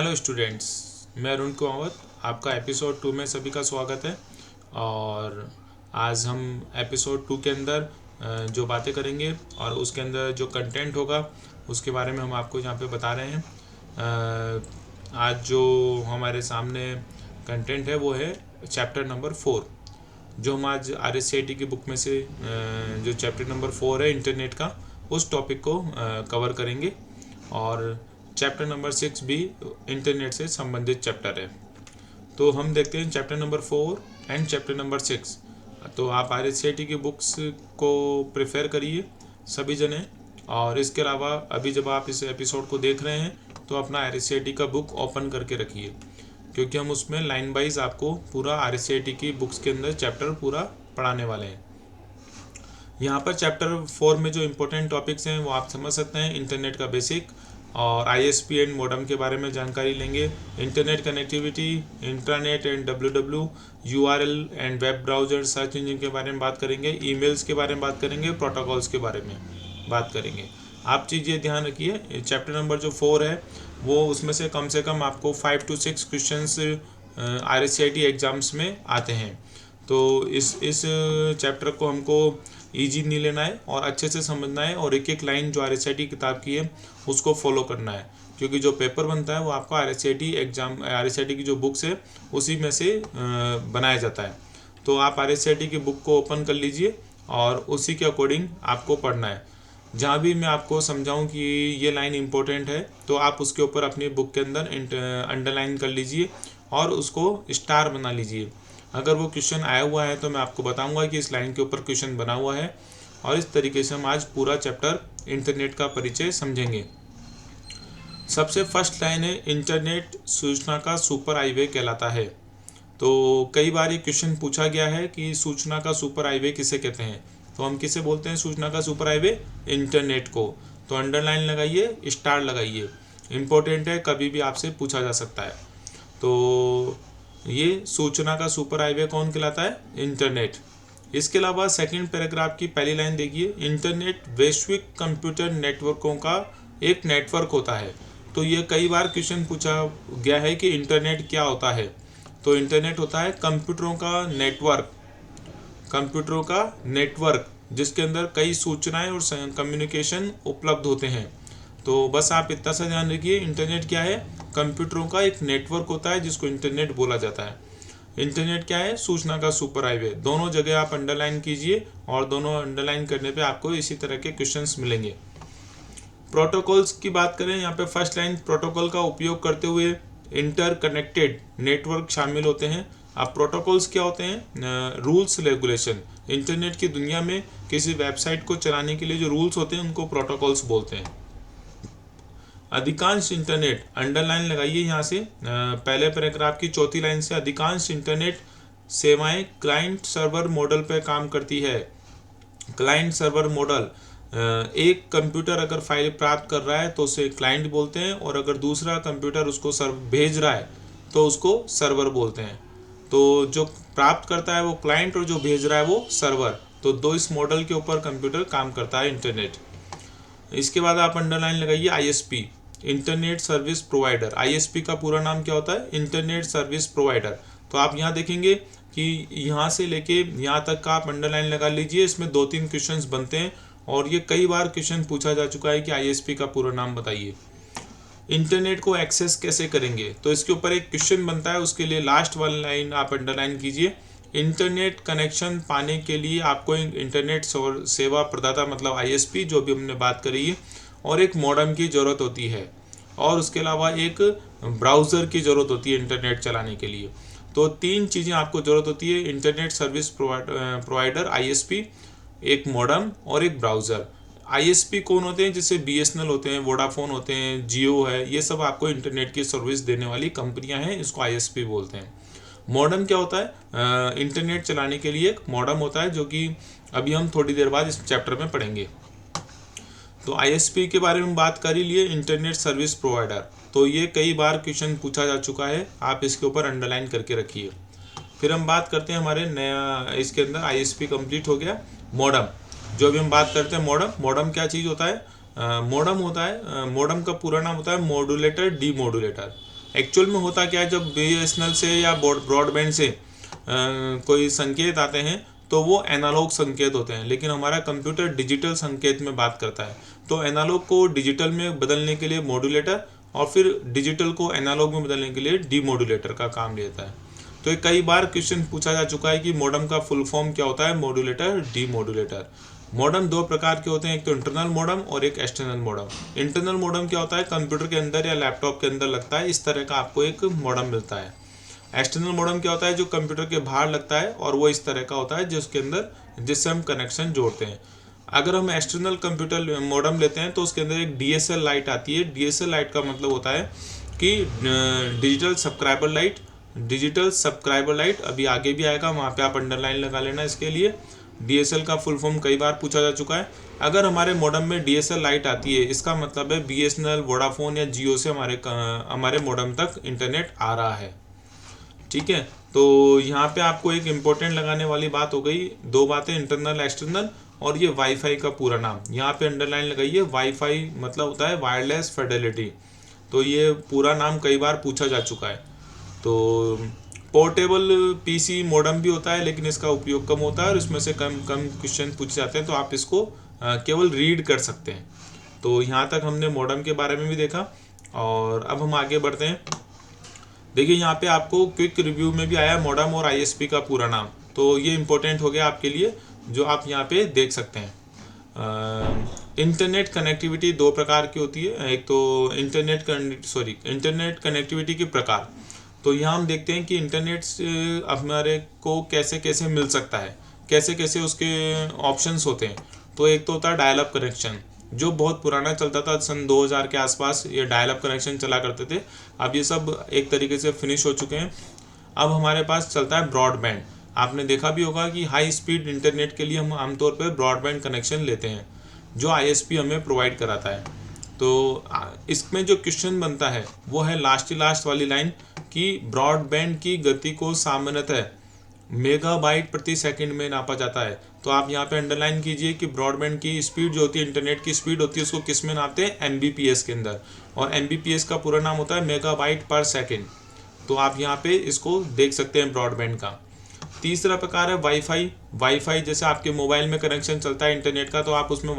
Hello students, मैं अरुण कुमावत। आपका episode 2 में सभी का स्वागत है। और आज हम एपिसोड 2 के अंदर जो बातें करेंगे और उसके अंदर जो कंटेंट होगा उसके बारे में हम आपको यहाँ पे बता रहे हैं। आज जो हमारे सामने कंटेंट है वो है चैप्टर नंबर 4, जो हम आज RSCIT की बुक में से जो चैप्टर नंबर 4 है इंटरनेट का, उस टॉपिक को कवर करेंगे। और चैप्टर नंबर 6 भी इंटरनेट से संबंधित चैप्टर है। तो हम देखते हैं chapter number 4 and chapter number 6। तो आप RSCIT की बुक्स को प्रेफर करिए सभी जने। और इसके अलावा अभी जब आप इस एपिसोड को देख रहे हैं तो अपना RSCIT का बुक ओपन करके रखिए, क्योंकि हम उसमें लाइन वाइज आपको पूरा RSCIT की बुक्स के अंदर चैप्टर पूरा पढ़ाने वाले हैं। यहाँ पर चैप्टर 4 में जो इम्पोर्टेंट टॉपिक्स हैं वो आप समझ सकते हैं। इंटरनेट का बेसिक और ISP एंड मॉडेम के बारे में जानकारी लेंगे। Internet connectivity, internet and WWW, URL and web browser, search engine के बारे में बात करेंगे। ईमेल्स के बारे में बात करेंगे। प्रोटोकॉल्स के बारे में बात करेंगे। आप चीज़ ये ध्यान रखिए, चैप्टर नंबर जो 4 है वो उसमें से कम आपको 5 to 6 क्वेश्चंस RSCIT एग्ज़ाम्स में आते हैं। तो इस चैप्टर को हमको ईजी नहीं लेना है और अच्छे से समझना है, और एक एक लाइन जो RSCIT किताब की है उसको फॉलो करना है, क्योंकि जो पेपर बनता है वो आपका RSCIT एग्ज़ाम, RSCIT की जो बुक्स है उसी में से बनाया जाता है। तो आप RSCIT की बुक को ओपन कर लीजिए और उसी के अकॉर्डिंग आपको पढ़ना है। जहाँ भी मैं आपको समझाऊं कि ये लाइन इंपॉर्टेंट है तो आप उसके ऊपर अपनी बुक के अंदर अंडरलाइन कर लीजिए और उसको स्टार बना लीजिए। अगर वो क्वेश्चन आया हुआ है तो मैं आपको बताऊंगा कि इस लाइन के ऊपर क्वेश्चन बना हुआ है, और इस तरीके से हम आज पूरा चैप्टर इंटरनेट का परिचय समझेंगे। सबसे फर्स्ट लाइन है, इंटरनेट सूचना का सुपर हाईवे कहलाता है। तो कई बार ये क्वेश्चन पूछा गया है कि सूचना का सुपर हाईवे किसे कहते हैं। तो हम किसे बोलते हैं सूचना का सुपर हाईवे? इंटरनेट को। तो अंडरलाइन लगाइए, स्टार लगाइए, इम्पोर्टेंट है, कभी भी आपसे पूछा जा सकता है। तो ये सूचना का सुपर हाईवे कौन कहलाता है? इंटरनेट। इसके अलावा सेकंड पैराग्राफ की पहली लाइन देखिए, इंटरनेट वैश्विक कंप्यूटर नेटवर्कों का एक नेटवर्क होता है। तो ये कई बार क्वेश्चन पूछा गया है कि इंटरनेट क्या होता है। तो इंटरनेट होता है कंप्यूटरों का नेटवर्क, कंप्यूटरों का नेटवर्क जिसके अंदर कई सूचनाएं और कम्युनिकेशन उपलब्ध होते हैं। तो बस आप इतना सा ध्यान रखिए, इंटरनेट क्या है? कंप्यूटरों का एक नेटवर्क होता है जिसको इंटरनेट बोला जाता है। इंटरनेट क्या है? सूचना का सुपर हाईवे। दोनों जगह आप अंडरलाइन कीजिए, और दोनों अंडरलाइन करने पे आपको इसी तरह के क्वेश्चंस मिलेंगे। प्रोटोकॉल्स की बात करें, यहाँ पे फर्स्ट लाइन, प्रोटोकॉल का उपयोग करते हुए इंटरकनेक्टेड नेटवर्क शामिल होते हैं। अब प्रोटोकॉल्स क्या होते हैं? Rules regulation. इंटरनेट की दुनिया में किसी वेबसाइट को चलाने के लिए जो रूल्स होते हैं उनको प्रोटोकॉल्स बोलते हैं। अधिकांश इंटरनेट, अंडरलाइन लगाइए यहाँ से, पहले पैराग्राफ की चौथी लाइन से, अधिकांश इंटरनेट सेवाएं क्लाइंट सर्वर मॉडल पर काम करती है। क्लाइंट सर्वर मॉडल, एक कंप्यूटर अगर फाइल प्राप्त कर रहा है तो उसे क्लाइंट बोलते हैं, और अगर दूसरा कंप्यूटर उसको भेज रहा है तो उसको सर्वर बोलते हैं। तो जो प्राप्त करता है वो क्लाइंट और जो भेज रहा है वो सर्वर। तो दो इस मॉडल के ऊपर कंप्यूटर काम करता है, इंटरनेट। इसके बाद आप अंडरलाइन लगाइए ISP, internet service provider. ISP का पूरा नाम क्या होता है? Internet service provider. तो आप यहाँ देखेंगे कि यहाँ से लेके यहाँ तक का आप अंडरलाइन लगा लीजिए। इसमें 2-3 क्वेश्चंस बनते हैं, और ये कई बार क्वेश्चन पूछा जा चुका है कि ISP का पूरा नाम बताइए। इंटरनेट को एक्सेस कैसे करेंगे? तो इसके ऊपर एक क्वेश्चन बनता है, उसके लिए लास्ट वाली लाइन आप अंडरलाइन कीजिए। इंटरनेट कनेक्शन पाने के लिए आपको इंटरनेट सेवा प्रदाता मतलब ISP जो भी हमने बात करी है, और एक मॉडेम की ज़रूरत होती है, और उसके अलावा एक ब्राउज़र की ज़रूरत होती है इंटरनेट चलाने के लिए। तो 3 चीज़ें आपको ज़रूरत होती है, इंटरनेट सर्विस प्रोवाइडर ISP, एक मॉडेम और एक ब्राउज़र। ISP कौन होते हैं? जैसे BSNL होते हैं, वोडाफोन होते हैं, जियो है, ये सब आपको इंटरनेट की सर्विस देने वाली कंपनियां हैं, इसको ISP बोलते हैं। मॉडेम क्या होता है? इंटरनेट चलाने के लिए एक मॉडेम होता है, जो कि अभी हम थोड़ी देर बाद इस चैप्टर में पढ़ेंगे। तो ISP के बारे में बात कर ही लिए, इंटरनेट सर्विस प्रोवाइडर। तो ये कई बार क्वेश्चन पूछा जा चुका है, आप इसके ऊपर अंडरलाइन करके रखिए। फिर हम बात करते हैं हमारे नया, इसके अंदर ISP कंप्लीट हो गया। मॉडेम, जो अभी हम बात करते हैं मॉडेम क्या चीज़ होता है? मॉडेम होता है, मॉडेम का पूरा नाम होता है मॉड्यूलेटर डीमॉड्यूलेटर। एक्चुअल में होता क्या है, जब BSNL से या ब्रॉडबैंड से कोई संकेत आते हैं तो वो एनालॉग संकेत होते हैं, लेकिन हमारा कंप्यूटर डिजिटल संकेत में बात करता है। तो एनालॉग को डिजिटल में बदलने के लिए मॉड्यूलेटर, और फिर डिजिटल को एनालॉग में बदलने के लिए डीमॉड्यूलेटर का काम लेता है। तो ये कई बार क्वेश्चन पूछा जा चुका है कि मॉडेम का फुल फॉर्म क्या होता है, मॉड्यूलेटर, डीमॉड्यूलेटर। मॉडेम दो प्रकार के होते हैं, एक तो इंटरनल मॉडेम और एक एक्सटर्नल मॉडेम। इंटरनल मॉडेम क्या होता है, कंप्यूटर के अंदर या लैपटॉप के अंदर लगता है, इस तरह का आपको एक मॉडेम मिलता है। एक्सटर्नल मॉडेम क्या होता है, जो कंप्यूटर के बाहर लगता है और वो इस तरह का होता है जिसके अंदर, जिससे हम कनेक्शन जोड़ते हैं। अगर हम एक्सटर्नल कंप्यूटर मॉडेम लेते हैं तो उसके अंदर एक DSL लाइट आती है। DSL लाइट का मतलब होता है कि digital subscriber light. Digital subscriber light अभी आगे भी आएगा, वहाँ पे आप अंडरलाइन लगा लेना इसके लिए। DSL का फुल फॉर्म कई बार पूछा जा चुका है। अगर हमारे मॉडेम में DSL लाइट आती है, इसका मतलब है BSNL, वोडाफोन या जियो से हमारे मॉडेम तक इंटरनेट आ रहा है। ठीक है, तो यहाँ पे आपको एक इम्पोर्टेंट लगाने वाली बात हो गई, दो बातें, इंटरनल एक्सटर्नल, और ये वाईफाई का पूरा नाम यहाँ पे अंडरलाइन लगाइए। वाईफाई मतलब होता है वायरलेस फिडेलिटी। तो ये पूरा नाम कई बार पूछा जा चुका है। तो पोर्टेबल PC मॉडेम भी होता है, लेकिन इसका उपयोग कम होता है और इसमें से कम कम क्वेश्चन पूछे जाते हैं, तो आप इसको केवल रीड कर सकते हैं। तो यहाँ तक हमने मॉडेम के बारे में भी देखा, और अब हम आगे बढ़ते हैं। देखिए यहाँ पे आपको क्विक रिव्यू में भी आया मॉडेम और ISP का पूरा नाम, तो ये इंपॉर्टेंट हो गया आपके लिए, जो आप यहाँ पे देख सकते हैं। इंटरनेट कनेक्टिविटी दो प्रकार की होती है, एक तो इंटरनेट कनेक्टिविटी के प्रकार। तो यहाँ हम देखते हैं कि इंटरनेट से हमारे को कैसे कैसे मिल सकता है, कैसे कैसे उसके ऑप्शंस होते हैं। तो एक तो होता है डायल अप कनेक्शन, जो बहुत पुराना चलता था, सन 2000 के आसपास ये डायल अप कनेक्शन चला करते थे। अब ये सब एक तरीके से फिनिश हो चुके हैं। अब हमारे पास चलता है ब्रॉडबैंड। आपने देखा भी होगा कि हाई स्पीड इंटरनेट के लिए हम आमतौर पर ब्रॉडबैंड कनेक्शन लेते हैं, जो ISP हमें प्रोवाइड कराता है। तो इसमें जो क्वेश्चन बनता है वो है लास्ट वाली लाइन, कि ब्रॉडबैंड की गति को सामान्यतः मेगाबाइट प्रति सेकंड में नापा जाता है। तो आप यहाँ पे अंडरलाइन कीजिए कि ब्रॉडबैंड की स्पीड जो होती है, इंटरनेट की स्पीड होती है, उसको किस में नापते हैं, MBPS के अंदर। और MBPS का पूरा नाम होता है मेगाबाइट पर सेकंड। तो आप यहाँ पे इसको देख सकते हैं ब्रॉडबैंड का। तीसरा प्रकार है वाईफाई। वाईफाई जैसे आपके मोबाइल में कनेक्शन चलता है इंटरनेट का, तो आप उसमें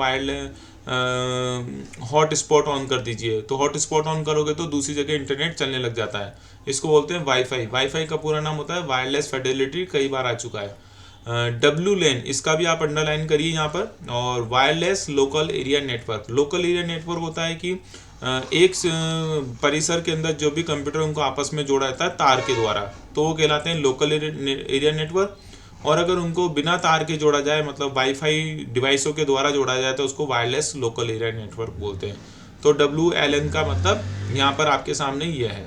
हॉट स्पॉट ऑन कर दीजिए। तो हॉट स्पॉट ऑन करोगे तो दूसरी जगह इंटरनेट चलने लग जाता है, इसको बोलते हैं वाईफाई। वाईफाई का पूरा नाम होता है वायरलेस फिडेलिटी, कई बार आ चुका है। WLAN, इसका भी आप अंडरलाइन करिए यहाँ पर। और wireless local area network. Local area network होता है कि एक परिसर के अंदर जो भी कंप्यूटर उनको आपस में जोड़ा जाता है तार के द्वारा, तो वो कहलाते हैं लोकल एरिया नेटवर्क। और अगर उनको बिना तार के जोड़ा जाए, मतलब वाईफाई डिवाइसों के द्वारा जोड़ा जाए, तो उसको वायरलेस लोकल एरिया नेटवर्क बोलते हैं। तो WLAN का मतलब यहाँ पर आपके सामने ये है।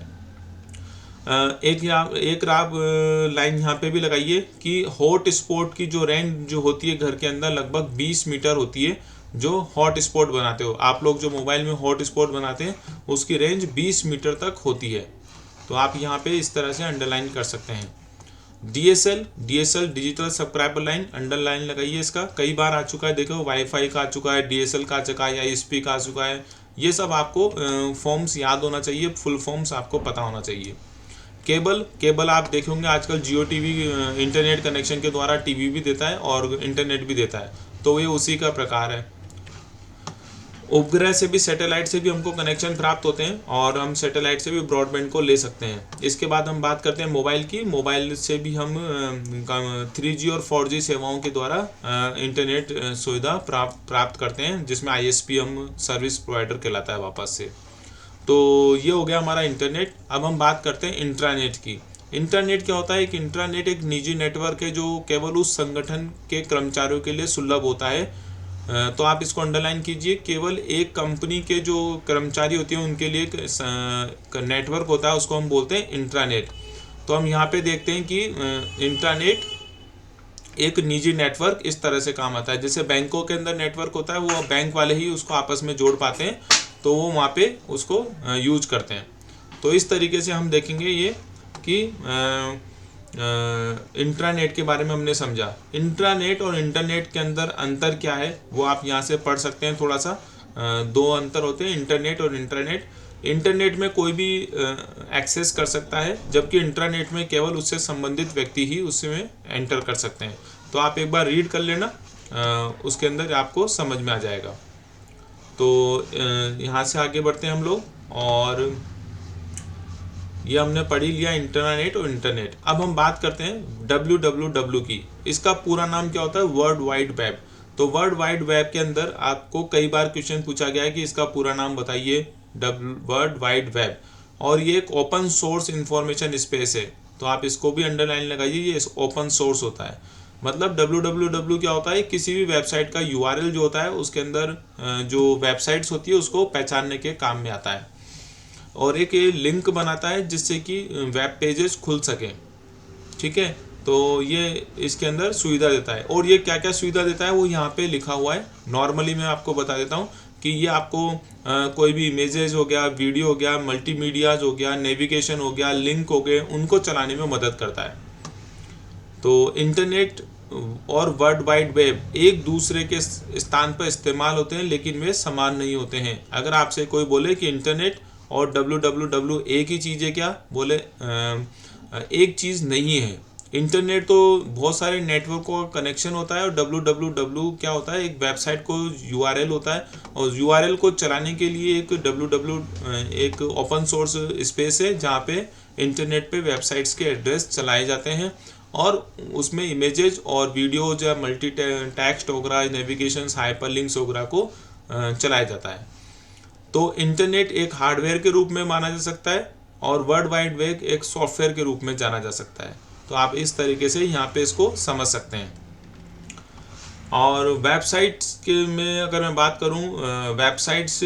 एक लाइन यहाँ पे भी लगाइए कि हॉट स्पॉट की जो रेंज जो होती है घर के अंदर लगभग 20 मीटर होती है। जो हॉट स्पॉट बनाते हो आप लोग, जो मोबाइल में हॉट स्पॉट बनाते हैं, उसकी रेंज 20 मीटर तक होती है। तो आप यहाँ पे इस तरह से अंडरलाइन कर सकते हैं। DSL digital subscriber line, underline लगाइए इसका, कई बार आ चुका है। देखो वाईफाई का आ चुका है, DSL का आ चुका है, ISP का आ चुका है। ये सब आपको फॉर्म्स याद होना चाहिए, फुल फॉर्म्स आपको पता होना चाहिए। केबल आप देखेंगे आजकल जियो TV इंटरनेट कनेक्शन के द्वारा TV भी देता है और इंटरनेट भी देता है, तो ये उसी का प्रकार है। उपग्रह से भी, सैटेलाइट से भी हमको कनेक्शन प्राप्त होते हैं, और हम सैटेलाइट से भी ब्रॉडबैंड को ले सकते हैं। इसके बाद हम बात करते हैं मोबाइल की। मोबाइल से भी हम 3G और 4G सेवाओं के द्वारा इंटरनेट सुविधा प्राप्त करते हैं, जिसमें ISP हम सर्विस प्रोवाइडर कहलाता है वापस से। तो ये हो गया हमारा इंटरनेट। अब हम बात करते हैं इंट्रानेट की। इंटरनेट क्या होता है? एक इंट्रानेट एक निजी नेटवर्क है जो केवल उस संगठन के कर्मचारियों के लिए सुलभ होता है। तो आप इसको अंडरलाइन कीजिए, केवल एक कंपनी के जो कर्मचारी होते हैं उनके लिए एक नेटवर्क होता है, उसको हम बोलते हैं इंट्रानेट। तो हम यहाँ पे देखते हैं कि इंट्रानेट एक निजी नेटवर्क इस तरह से काम आता है। जैसे बैंकों के अंदर नेटवर्क होता है, वो बैंक वाले ही उसको आपस में जोड़ पाते हैं, तो वो वहाँ पे उसको यूज करते हैं। तो इस तरीके से हम देखेंगे ये कि इंट्रानेट के बारे में हमने समझा। इंट्रानेट और इंटरनेट के अंदर अंतर क्या है वो आप यहाँ से पढ़ सकते हैं। थोड़ा सा दो अंतर होते हैं, इंटरनेट और इंट्रानेट। इंटरनेट में कोई भी एक्सेस कर सकता है, जबकि इंटरनेट में केवल उससे संबंधित व्यक्ति ही उसमें एंटर कर सकते हैं। तो आप एक बार रीड कर लेना, उसके अंदर आपको समझ में आ जाएगा। तो यहाँ से आगे बढ़ते हैं हम लोग, और ये हमने पढ़ी लिया इंटरनेट और इंटरनेट। अब हम बात करते हैं www की। इसका पूरा नाम क्या होता है? World wide web. तो वर्ल्ड वाइड वेब के अंदर आपको कई बार क्वेश्चन पूछा गया है कि इसका पूरा नाम बताइए, वर्ल्ड वाइड वेब। और ये एक ओपन सोर्स इंफॉर्मेशन स्पेस है, तो आप इसको भी अंडरलाइन लगाइए, ये ओपन सोर्स होता है। मतलब www क्या होता है? किसी भी वेबसाइट का URL जो होता है उसके अंदर जो वेबसाइट्स होती है उसको पहचानने के काम में आता है, और एक ये लिंक बनाता है जिससे कि वेब पेजेस खुल सकें। ठीक है, तो ये इसके अंदर सुविधा देता है। और ये क्या क्या सुविधा देता है वो यहाँ पे लिखा हुआ है। नॉर्मली मैं आपको बता देता हूँ कि ये आपको कोई भी इमेजेस हो गया, वीडियो हो गया, मल्टीमीडियाज हो गया, नेविगेशन हो गया, लिंक हो गए, उनको चलाने में मदद करता है। तो इंटरनेट और वर्ल्ड वाइड वेब एक दूसरे के स्थान पर इस्तेमाल होते हैं, लेकिन वे समान नहीं होते हैं। अगर आपसे कोई बोले कि इंटरनेट और www एक ही चीज़ है क्या? बोले एक चीज़ नहीं है। इंटरनेट तो बहुत सारे नेटवर्क का कनेक्शन होता है, और www क्या होता है? एक वेबसाइट को URL होता है, और URL को चलाने के लिए एक एक ओपन सोर्स स्पेस है जहाँ पे इंटरनेट पे वेबसाइट्स के एड्रेस चलाए जाते हैं, और उसमें इमेजेस और वीडियोज या मल्टी टेक्स्ट वगैरह, नेविगेशन, हाइपरलिंक्स वगैरह को चलाया जाता है। तो इंटरनेट एक हार्डवेयर के रूप में माना जा सकता है, और वर्ल्ड वाइड वेब एक सॉफ्टवेयर के रूप में जाना जा सकता है। तो आप इस तरीके से यहाँ पे इसको समझ सकते हैं। और वेबसाइट्स के में अगर मैं बात करूँ, वेबसाइट्स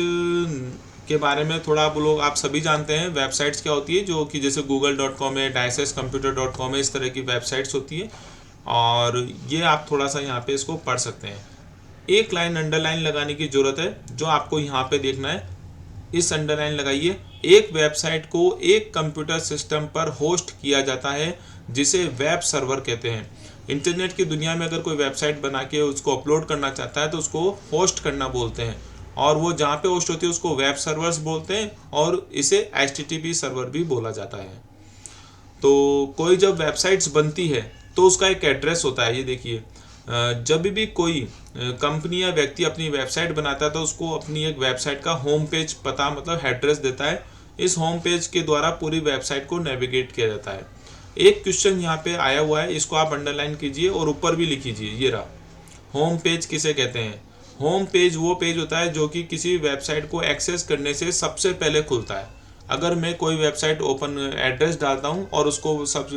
के बारे में थोड़ा आप सभी जानते हैं। वेबसाइट्स क्या होती है? जो कि जैसे google.com है, dicescomputer.com है, इस तरह की वेबसाइट्स होती है, और ये आप थोड़ा सा यहाँ पे इसको पढ़ सकते हैं। एक लाइन अंडरलाइन लगाने की ज़रूरत है, जो आपको यहाँ पे देखना है। इस अंडरलाइन लगाइए। एक वेबसाइट को एक कंप्यूटर सिस्टम पर होस्ट किया जाता है, जिसे वेब सर्वर कहते हैं। इंटरनेट की दुनिया में अगर कोई वेबसाइट बना के उसको अपलोड करना चाहता है तो उसको होस्ट करना बोलते हैं, और वो जहाँ पे होस्ट होती है उसको वेब सर्वर्स बोलते हैं, और इसे HTTP सर्वर भी बोला जाता है। तो कोई जब वेबसाइट्स बनती है तो उसका एक एड्रेस होता है। ये देखिए, जब भी कोई कंपनी या व्यक्ति अपनी वेबसाइट बनाता है तो उसको अपनी एक वेबसाइट का होम पेज पता मतलब एड्रेस देता है। इस होम पेज के द्वारा पूरी वेबसाइट को नेविगेट किया जाता है। एक क्वेश्चन यहाँ पे आया हुआ है, इसको आप अंडरलाइन कीजिए और ऊपर भी लिखिए। ये रहा, होम पेज किसे कहते हैं? होम पेज वो पेज होता है जो कि किसी वेबसाइट को एक्सेस करने से सबसे पहले खुलता है। अगर मैं कोई वेबसाइट ओपन एड्रेस डालता हूँ और उसको सब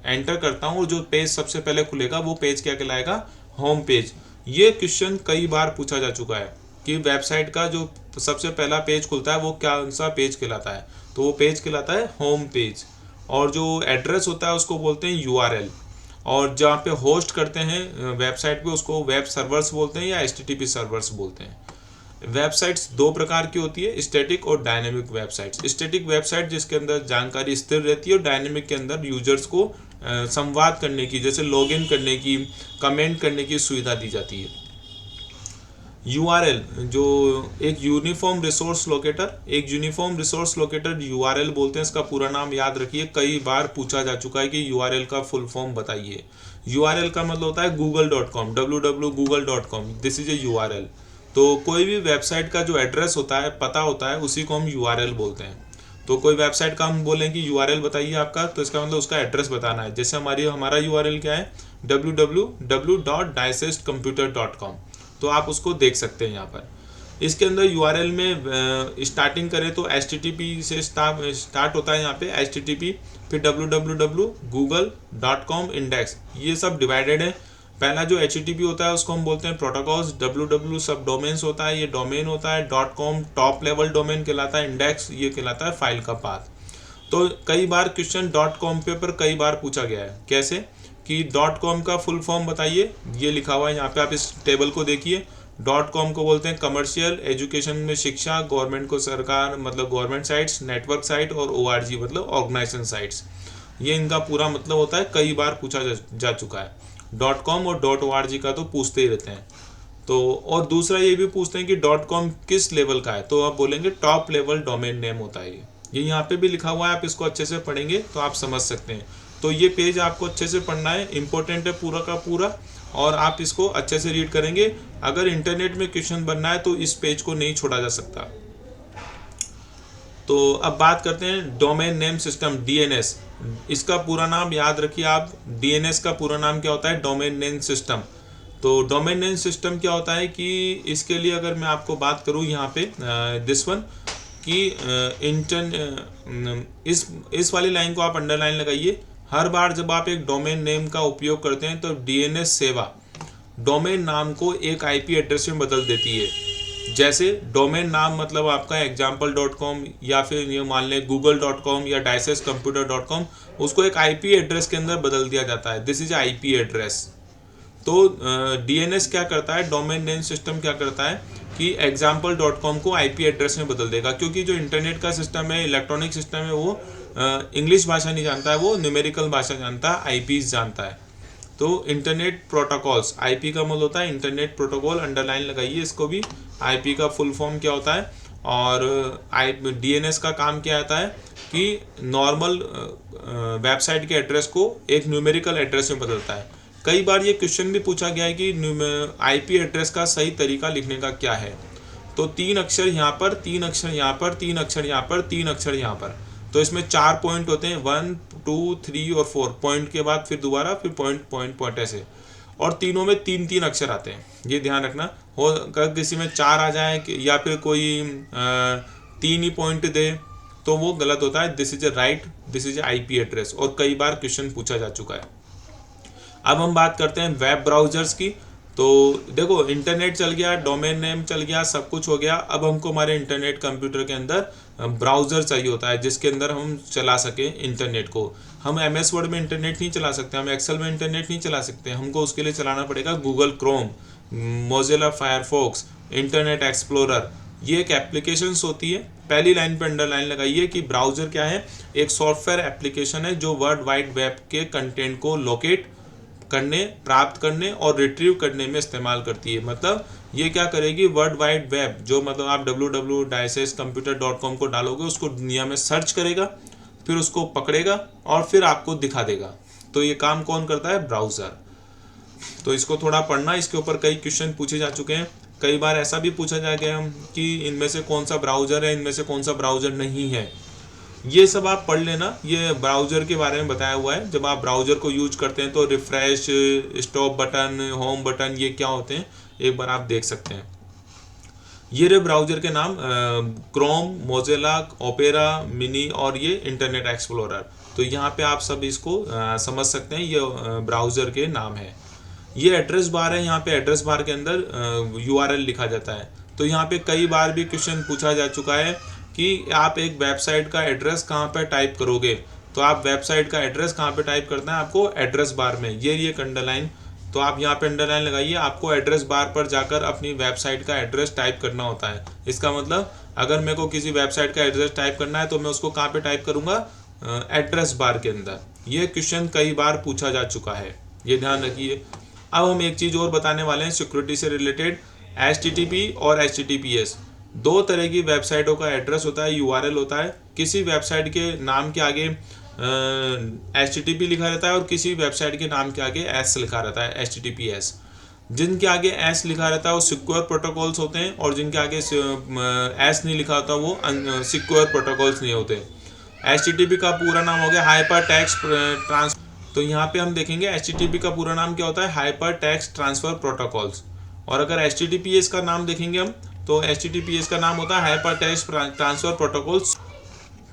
एंटर करता हूँ, और जो पेज सबसे पहले खुलेगा वो पेज क्या कहलाएगा? Home page. ये क्वेश्चन कई बार पूछा जा चुका है कि वेबसाइट का जो सबसे पहला पेज खुलता है वो कौन सा पेज कहलाता है? तो वो पेज कहलाता है होम पेज। और जो एड्रेस होता है उसको बोलते हैं URL, और जहाँ पे होस्ट करते हैं वेबसाइट पे उसको वेब सर्वर्स बोलते हैं या HTTP सर्वर्स बोलते हैं। वेबसाइट्स दो प्रकार की होती है, स्टैटिक और डायनेमिक वेबसाइट्स। स्टैटिक वेबसाइट जिसके अंदर जानकारी स्थिर रहती है, और डायनेमिक के अंदर यूजर्स को संवाद करने की, जैसे लॉगिन करने की, कमेंट करने की सुविधा दी जाती है। URL जो एक यूनिफॉर्म रिसोर्स लोकेटर URL बोलते हैं। इसका पूरा नाम याद रखिए, कई बार पूछा जा चुका है कि URL का फुल फॉर्म बताइए। URL का मतलब होता है google.com, www.google.com, this is a URL। तो कोई भी वेबसाइट का जो एड्रेस होता है, पता होता है, उसी को हम URL बोलते हैं। तो कोई वेबसाइट का हम बोलें कि URL बताइए आपका, तो इसका मतलब उसका एड्रेस बताना है। जैसे हमारा URL क्या है? www.dicescomputer.com। तो आप उसको देख सकते हैं यहाँ पर। इसके अंदर URL में स्टार्टिंग करें तो HTTP से स्टार्ट होता है यहाँ पे HTTP, फिर www.google.com इंडेक्स, ये सब डिवाइडेड है। पहला जो HTTP होता है उसको हम बोलते हैं प्रोटोकॉल्स, www सब डोमेन्स होता है, ये डोमेन होता है, .com टॉप लेवल डोमेन कहलाता है, इंडेक्स ये कहलाता है फाइल का पाथ। तो कई बार क्वेश्चन .com पे पर कई बार पूछा गया है। कैसे कि .com का फुल फॉर्म बताइए, ये लिखा हुआ है यहाँ पे, आप इस टेबल को देखिए। .com को बोलते हैं कमर्शियल, एजुकेशन में शिक्षा, गवर्नमेंट को सरकार मतलब गवर्नमेंट साइट्स, नेटवर्क साइट, और ORG मतलब ऑर्गेनाइजेशन साइट्स। ये इनका पूरा मतलब होता है, कई बार पूछा जा चुका है। .com और .org का तो पूछते ही रहते हैं। तो और दूसरा ये भी पूछते हैं कि .com किस लेवल का है, तो आप बोलेंगे टॉप लेवल डोमेन नेम होता है ये यहाँ पे भी लिखा हुआ है, आप इसको अच्छे से पढ़ेंगे तो आप समझ सकते हैं। तो ये पेज आपको अच्छे से पढ़ना है, इंपॉर्टेंट है पूरा का पूरा, और आप इसको अच्छे से रीड करेंगे। अगर इंटरनेट में क्वेश्चन बनना है तो इस पेज को नहीं छोड़ा जा सकता। तो अब बात करते हैं डोमेन नेम सिस्टम, DNS। इसका पूरा नाम याद रखिए आप, DNS का पूरा नाम क्या होता है, डोमेन नेम सिस्टम। तो डोमेन नेम सिस्टम क्या होता है कि इसके लिए अगर मैं आपको बात करूं यहाँ पे दिस वन कि इस वाली लाइन को आप अंडरलाइन लगाइए। हर बार जब आप एक डोमेन नेम का उपयोग करते हैं तो DNS सेवा डोमेन नाम को एक IP एड्रेस में बदल देती है। जैसे डोमेन नाम मतलब आपका example.com या फिर ये मान लें google.com या dicescomputer.com, उसको एक IP एड्रेस के अंदर बदल दिया जाता है। This is IP address. तो DNS क्या करता है, डोमेन नेम सिस्टम क्या करता है कि example.com को IP एड्रेस में बदल देगा, क्योंकि जो इंटरनेट का सिस्टम है, इलेक्ट्रॉनिक सिस्टम है, वो इंग्लिश भाषा नहीं जानता है, वो न्यूमेरिकल भाषा जानता है, IPs जानता है। तो इंटरनेट प्रोटोकॉल्स, IP का मतलब होता है इंटरनेट प्रोटोकॉल, अंडरलाइन लगाइए इसको भी। IP का फुल फॉर्म क्या होता है, और DNS का काम क्या आता है कि नॉर्मल वेबसाइट के एड्रेस को एक न्यूमेरिकल एड्रेस में बदलता है। कई बार ये क्वेश्चन भी पूछा गया है कि IP एड्रेस का सही तरीका लिखने का क्या है। तो 3 अक्षर यहाँ पर, 3 अक्षर यहाँ पर, 3 अक्षर यहाँ पर, 3 अक्षर यहाँ पर। तो इसमें 4 पॉइंट होते हैं, 1 2 3 और 4 पॉइंट के बाद फिर दोबारा फिर पॉइंट पॉइंट पॉइंट ऐसे, और तीनों में 3-3 अक्षर आते हैं, ये ध्यान रखना। हो अगर किसी में 4 आ जाए या फिर कोई 3 ही पॉइंट दे तो वो गलत होता है। This is a right, this is a IP address, और कई बार क्वेश्चन पूछा जा चुका है। अब हम बात करते हैं वेब ब्राउजर्स की। तो देखो, इंटरनेट चल गया, डोमेन नेम चल गया, सब कुछ हो गया। अब हमको हमारे इंटरनेट कंप्यूटर के अंदर ब्राउज़र चाहिए होता है जिसके अंदर हम चला सकें इंटरनेट को। हम MS वर्ड में इंटरनेट नहीं चला सकते, हम एक्सेल में इंटरनेट नहीं चला सकते, हमको उसके लिए चलाना पड़ेगा Google Chrome, Mozilla Firefox, internet explorer. ये एक एप्लीकेशंस होती है। पहली लाइन पे अंडरलाइन लगाइए कि ब्राउज़र क्या है, एक सॉफ्टवेयर एप्लीकेशन है जो वर्ल्ड वाइड वेब के कंटेंट को लोकेट करने, प्राप्त करने और रिट्रीव करने में इस्तेमाल करती है। मतलब ये क्या करेगी, वर्ल्ड वाइड वेब, जो मतलब आप www.dicescomputer.com को डालोगे, उसको दुनिया में सर्च करेगा, फिर उसको पकड़ेगा और फिर आपको दिखा देगा। तो ये काम कौन करता है, ब्राउज़र। तो इसको थोड़ा पढ़ना, इसके ऊपर कई क्वेश्चन पूछे जा चुके हैं। कई बार ऐसा भी पूछा जा गया कि इनमें से कौन सा ब्राउज़र है, इनमें से कौन सा ब्राउज़र नहीं है। ये सब आप पढ़ लेना, ये ब्राउज़र के बारे में बताया हुआ है। जब आप ब्राउज़र को यूज करते हैं तो refresh, stop button, home button, ये क्या होते हैं एक बार आप देख सकते हैं। ये रहे ब्राउज़र के नाम, क्रोम, मोजिला, ओपेरा मिनी और ये इंटरनेट एक्सप्लोरर। तो यहाँ पे आप सब इसको समझ सकते हैं, ये ब्राउज़र के नाम है। ये एड्रेस बार है, यहाँ पे एड्रेस बार के अंदर URL लिखा जाता है। तो यहाँ पे कई बार भी क्वेश्चन पूछा जा चुका है कि आप एक वेबसाइट का एड्रेस कहाँ पे टाइप करोगे। तो आप वेबसाइट का एड्रेस कहाँ पे टाइप करना है, आपको एड्रेस बार में। ये अंडरलाइन, तो आप यहाँ पे अंडरलाइन लगाइए, आपको एड्रेस बार पर जाकर अपनी वेबसाइट का एड्रेस टाइप करना होता है। इसका मतलब अगर मेरे को किसी वेबसाइट का एड्रेस टाइप करना है तो मैं उसको कहाँ पे टाइप करूँगा, एड्रेस बार के अंदर। ये क्वेश्चन कई बार पूछा जा चुका है, ये ध्यान रखिए। अब हम एक चीज़ और बताने वाले हैं सिक्योरिटी से रिलेटेड। HTTP और HTTPS दो तरह की वेबसाइटों का एड्रेस होता है, URL होता है। किसी वेबसाइट के नाम के आगे HTTP लिखा रहता है और किसी वेबसाइट के नाम के आगे S लिखा रहता है, HTTPS। जिनके आगे S लिखा रहता है वो सिक्योर प्रोटोकॉल्स होते हैं, और जिनके आगे S नहीं लिखा होता वो सिक्योर प्रोटोकॉल्स नहीं होते। HTTP का पूरा नाम हो गया हाइपर टेक्स्ट ट्रांस। तो यहाँ पे हम देखेंगे HTTP का पूरा नाम क्या होता है, हाइपर टेक्स्ट ट्रांसफर प्रोटोकॉल्स। और अगर HTTPS का नाम देखेंगे हम, तो HTTPS का नाम होता है हाइपर टेक्स्ट ट्रांसफर प्रोटोकॉल्स।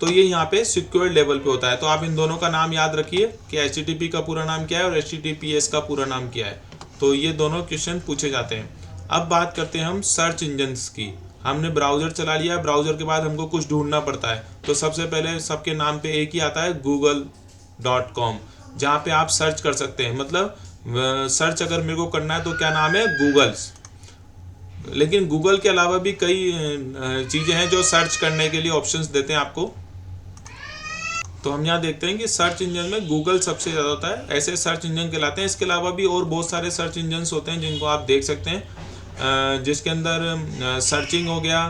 तो ये यहाँ पे सिक्योर लेवल पे होता है। तो आप इन दोनों का नाम याद रखिए कि HTTP का पूरा नाम क्या है और HTTPS का पूरा नाम क्या है। तो ये दोनों क्वेश्चन पूछे जाते हैं। अब बात करते हैं हम सर्च इंजन्स की। हमने ब्राउज़र चला लिया, ब्राउज़र के बाद हमको कुछ ढूंढना पड़ता है। तो सबसे पहले सबके नाम पे एक ही आता है, google.com, जहाँ पे आप सर्च कर सकते हैं। मतलब सर्च अगर मेरे को करना है तो क्या नाम है, गूगल्स। लेकिन गूगल के अलावा भी कई चीज़ें हैं जो सर्च करने के लिए ऑप्शंस देते हैं आपको। तो हम यहाँ देखते हैं कि सर्च इंजन में गूगल सबसे ज़्यादा होता है, ऐसे सर्च इंजन कहलाते हैं। इसके अलावा भी और बहुत सारे सर्च इंजन्स होते हैं जिनको आप देख सकते हैं। जिसके अंदर सर्चिंग हो गया,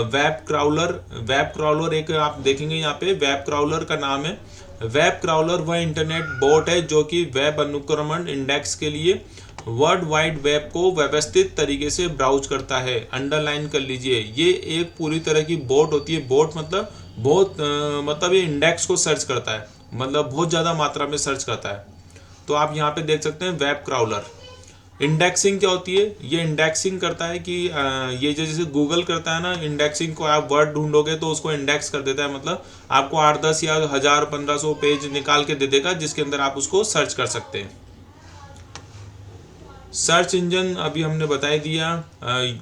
वेब क्राउलर एक आप देखेंगे यहाँ पे वेब क्राउलर का नाम है। वेब क्राउलर वह इंटरनेट बोट है जो कि वेब अनुक्रमण इंडेक्स के लिए वर्ल्ड वाइड वेब को व्यवस्थित तरीके से ब्राउज करता है। अंडरलाइन कर लीजिए, ये एक पूरी तरह की बोट होती है। बोट मतलब बहुत मतलब ये इंडेक्स को सर्च करता है, मतलब बहुत ज़्यादा मात्रा में सर्च करता है। तो आप यहाँ पे देख सकते हैं वेब क्राउलर। इंडेक्सिंग क्या होती है? ये इंडेक्सिंग करता है कि ये जैसे गूगल करता है ना, इंडेक्सिंग को आप वर्ड ढूंढोगे तो उसको इंडेक्स कर देता है, मतलब आपको 8-10 या 1000-1500 पेज निकाल के दे देगा जिसके अंदर आप उसको सर्च कर सकते हैं। सर्च इंजन अभी हमने बता दिया,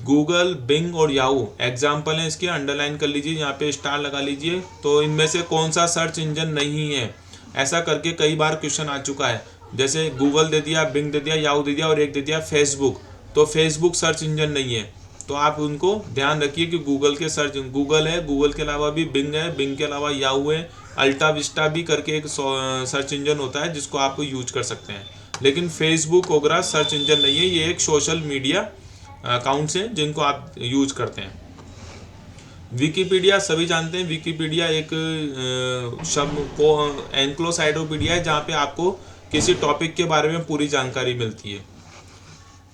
गूगल, बिंग और याहू एग्जाम्पल हैं इसके, अंडरलाइन कर लीजिए, यहाँ पे स्टार लगा लीजिए। तो इनमें से कौन सा सर्च इंजन नहीं है, ऐसा करके कई बार क्वेश्चन आ चुका है। जैसे गूगल दे दिया, बिंग दे दिया, याहू दे दिया और एक दे दिया फेसबुक, तो फेसबुक सर्च इंजन नहीं है। तो आप उनको ध्यान रखिए कि गूगल के सर्च, गूगल है, गूगल के अलावा भी बिंग है, बिंग के अलावा याहू है, अल्टा विस्टा भी करके एक सर्च इंजन होता है जिसको आप यूज कर सकते हैं। लेकिन फेसबक वगैरह सर्च इंजन नहीं है, ये एक सोशल मीडिया अकाउंट्स हैं जिनको आप यूज करते हैं। विकीपीडिया सभी जानते हैं, विकीपीडिया एक शब्द को एनक्लोसाइडोपीडिया है जहाँ पे आपको किसी टॉपिक के बारे में पूरी जानकारी मिलती है।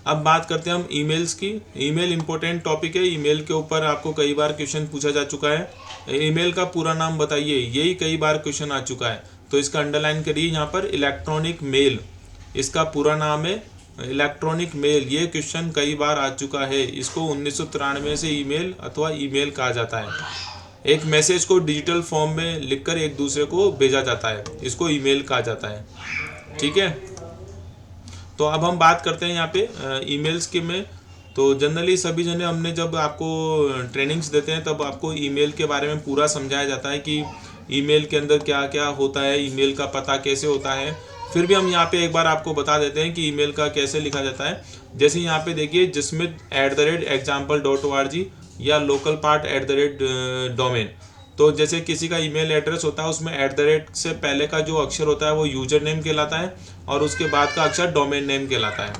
अब बात करते हैं हम ईमेल्स की। ईमेल इंपॉर्टेंट टॉपिक है, ईमेल के ऊपर आपको कई बार क्वेश्चन पूछा जा चुका है। ईमेल का पूरा नाम बताइए, यही कई बार क्वेश्चन आ चुका है, तो इसका अंडरलाइन करिए यहाँ पर, इलेक्ट्रॉनिक मेल, इसका पूरा नाम है इलेक्ट्रॉनिक मेल। ये क्वेश्चन कई बार आ चुका है। इसको 1993 से ईमेल अथवा ईमेल कहा जाता है। एक मैसेज को डिजिटल फॉर्म में लिखकर एक दूसरे को भेजा जाता है, इसको ईमेल कहा जाता है। ठीक है, तो अब हम बात करते हैं यहाँ पे ईमेल्स के में। तो जनरली सभी जने हमने जब आपको ट्रेनिंग्स देते हैं तब आपको ईमेल के बारे में पूरा समझाया जाता है कि ईमेल के अंदर क्या क्या होता है, ईमेल का पता कैसे होता है। फिर भी हम यहाँ पे एक बार आपको बता देते हैं कि ईमेल का कैसे लिखा जाता है। जैसे यहाँ पे देखिए, jismith@example.org या लोकल पार्ट @डोमेन। तो जैसे किसी का ईमेल एड्रेस होता है, उसमें @ से पहले का जो अक्षर होता है वो यूजर नेम कहलाता है और उसके बाद का अक्षर डोमेन नेम कहलाता है।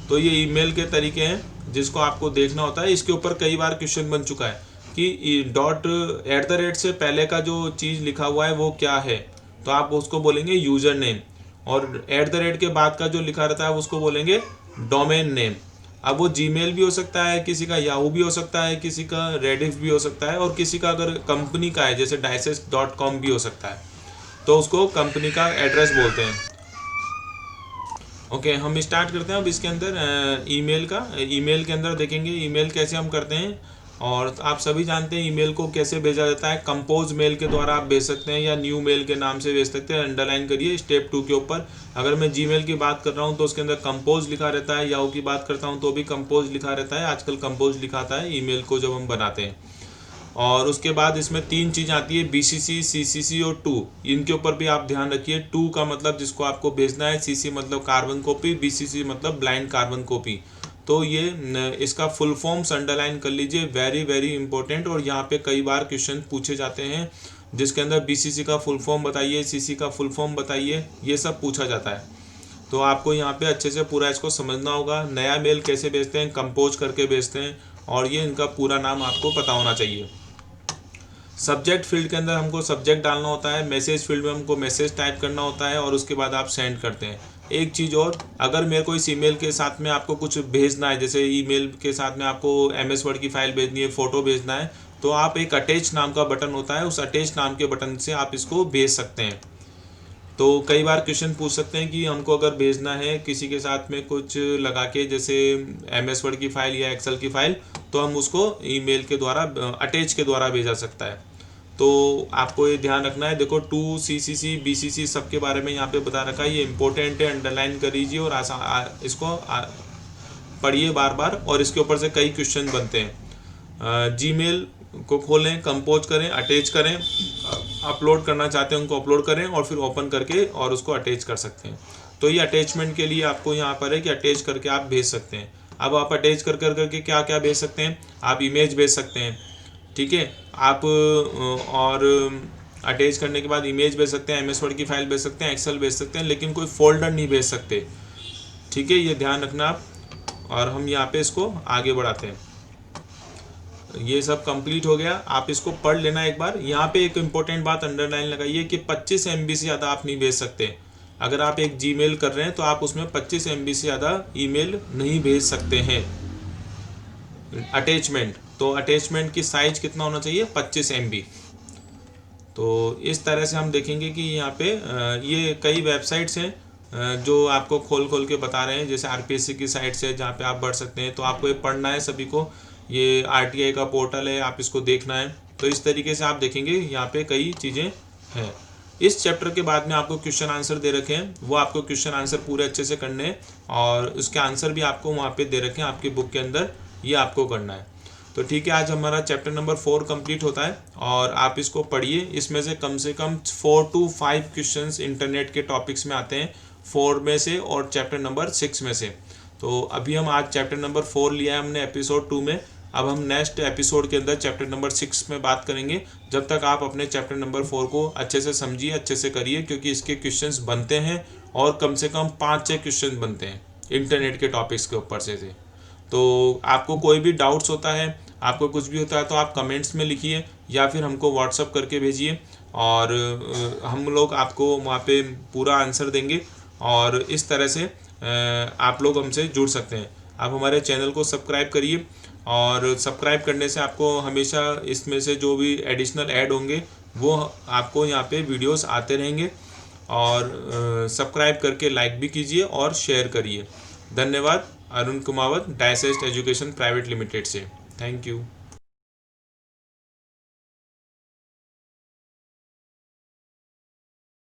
तो ये ईमेल के तरीके हैं जिसको आपको देखना होता है। इसके ऊपर कई बार क्वेश्चन बन चुका है कि @ से पहले का जो चीज़ लिखा हुआ है वो क्या है, तो आप उसको बोलेंगे यूजर नेम, और @ के बाद का जो लिखा रहता है उसको बोलेंगे डोमेन नेम। अब वो जीमेल भी हो सकता है, किसी का याहू भी हो सकता है, किसी का रेडिफ भी हो सकता है, और किसी का अगर कंपनी का है जैसे digest.com भी हो सकता है, तो उसको कंपनी का एड्रेस बोलते हैं। ओके, हम स्टार्ट करते हैं अब इसके अंदर ईमेल का। ईमेल के अंदर देखेंगे ईमेल कैसे हम करते हैं, और आप सभी जानते हैं ईमेल को कैसे भेजा जाता है। कंपोज मेल के द्वारा आप भेज सकते हैं या न्यू मेल के नाम से भेज सकते हैं। अंडरलाइन करिए स्टेप 2 के ऊपर। अगर मैं जीमेल की बात कर रहा हूँ तो उसके अंदर कंपोज लिखा रहता है, याहू की बात करता हूँ तो भी कंपोज लिखा रहता है। आजकल कंपोज लिखाता है ईमेल को जब हम बनाते हैं। और उसके बाद इसमें 3 चीज़ आती है, BCC, CCC और टू। इनके ऊपर भी आप ध्यान रखिए। टू का मतलब जिसको आपको भेजना है, CC मतलब कार्बन कॉपी, BCC मतलब ब्लाइंड कार्बन कॉपी। तो ये इसका फुल फॉर्म्स अंडरलाइन कर लीजिए, वेरी वेरी इंपॉर्टेंट। और यहाँ पे कई बार क्वेश्चन पूछे जाते हैं जिसके अंदर BCC का फुल फॉर्म बताइए, CC का फुल फॉर्म बताइए, ये सब पूछा जाता है। तो आपको यहाँ पे अच्छे से पूरा इसको समझना होगा। नया मेल कैसे भेजते हैं, कंपोज करके भेजते हैं, और ये इनका पूरा नाम आपको पता होना चाहिए। सब्जेक्ट फील्ड के अंदर हमको सब्जेक्ट डालना होता है, मैसेज फील्ड में हमको मैसेज टाइप करना होता है, और उसके बाद आप सेंड करते हैं। एक चीज़ और, अगर मेरे को इस ईमेल के साथ में आपको कुछ भेजना है, जैसे ईमेल के साथ में आपको MS वर्ड की फाइल भेजनी है, फ़ोटो भेजना है, तो आप एक अटैच नाम का बटन होता है, उस अटैच नाम के बटन से आप इसको भेज सकते हैं। तो कई बार क्वेश्चन पूछ सकते हैं कि हमको अगर भेजना है किसी के साथ में कुछ लगा के, जैसे MS वर्ड की फाइल या एक्सेल की फाइल, तो हम उसको ईमेल के द्वारा अटैच के द्वारा भेजा सकता है। तो आपको ये ध्यान रखना है। देखो 2 CCC BCC सबके बारे में यहाँ पे बता रखा है, ये इंपॉर्टेंट है, अंडरलाइन कर लीजिए और इसको पढ़िए बार बार, और इसके ऊपर से कई क्वेश्चन बनते हैं। जीमेल को खोलें, कंपोज करें, अटैच करें, अपलोड करना चाहते हैं उनको अपलोड करें, और फिर ओपन करके और उसको अटैच कर सकते हैं। तो ये अटैचमेंट के लिए आपको यहाँ पर है कि अटैच करके आप भेज सकते हैं। अब आप अटैच करके क्या क्या भेज सकते हैं, आप इमेज भेज सकते हैं, ठीक है, आप और अटैच करने के बाद इमेज भेज सकते हैं, MS वर्ड की फाइल भेज सकते हैं, एक्सेल भेज सकते हैं, लेकिन कोई फोल्डर नहीं भेज सकते, ठीक है, ये ध्यान रखना आप। और हम यहाँ पे इसको आगे बढ़ाते हैं। ये सब कंप्लीट हो गया, आप इसको पढ़ लेना एक बार। यहाँ पे एक इम्पोर्टेंट बात अंडरलाइन लगाइए कि 25 MB से ज़्यादा आप नहीं भेज सकते। अगर आप एक जीमेल कर रहे हैं तो आप उसमें 25 MB से ज़्यादा ईमेल नहीं भेज सकते हैं। अटैचमेंट, तो अटैचमेंट की साइज कितना होना चाहिए, 25 MB। तो इस तरह से हम देखेंगे कि यहाँ पे ये कई वेबसाइट्स हैं जो आपको खोल खोल के बता रहे हैं, जैसे RPSC की साइट से जहाँ पे आप बढ़ सकते हैं। तो आपको ये पढ़ना है सभी को, ये RTI का पोर्टल है, आप इसको देखना है। तो इस तरीके से आप देखेंगे यहाँ पे कई चीज़ें हैं। इस चैप्टर के बाद में आपको क्वेश्चन आंसर दे रखे हैं, वो आपको क्वेश्चन आंसर पूरे अच्छे से करने हैं, और उसके आंसर भी आपको वहाँ पे दे रखे हैं आपकी बुक के अंदर, ये आपको करना है। तो ठीक है, आज हमारा चैप्टर नंबर 4 कंप्लीट होता है और आप इसको पढ़िए। इसमें से कम 4 to 5 क्वेश्चंस इंटरनेट के टॉपिक्स में आते हैं, 4 में से और चैप्टर नंबर 6 में से। तो अभी हम आज चैप्टर नंबर 4 लिया है हमने एपिसोड 2 में। अब हम नेक्स्ट एपिसोड के अंदर चैप्टर नंबर 6 में बात करेंगे। जब तक आप अपने चैप्टर नंबर 4 को अच्छे से समझिए, अच्छे से करिए, क्योंकि इसके क्वेश्चंस बनते हैं और कम से कम 5-6 क्वेश्चन बनते हैं इंटरनेट के टॉपिक्स के ऊपर से। तो आपको कोई भी डाउट्स होता है, आपको कुछ भी होता है, तो आप कमेंट्स में लिखिए या फिर हमको व्हाट्सअप करके भेजिए, और हम लोग आपको वहाँ पे पूरा आंसर देंगे। और इस तरह से आप लोग हमसे जुड़ सकते हैं। आप हमारे चैनल को सब्सक्राइब करिए, और सब्सक्राइब करने से आपको हमेशा इसमें से जो भी एडिशनल ऐड होंगे वो आपको यहाँ पे वीडियोस आते रहेंगे। और सब्सक्राइब करके लाइक भी कीजिए और शेयर करिए। धन्यवाद। अरुण कुमावत, डायसेस्ट एजुकेशन प्राइवेट लिमिटेड से। Thank you.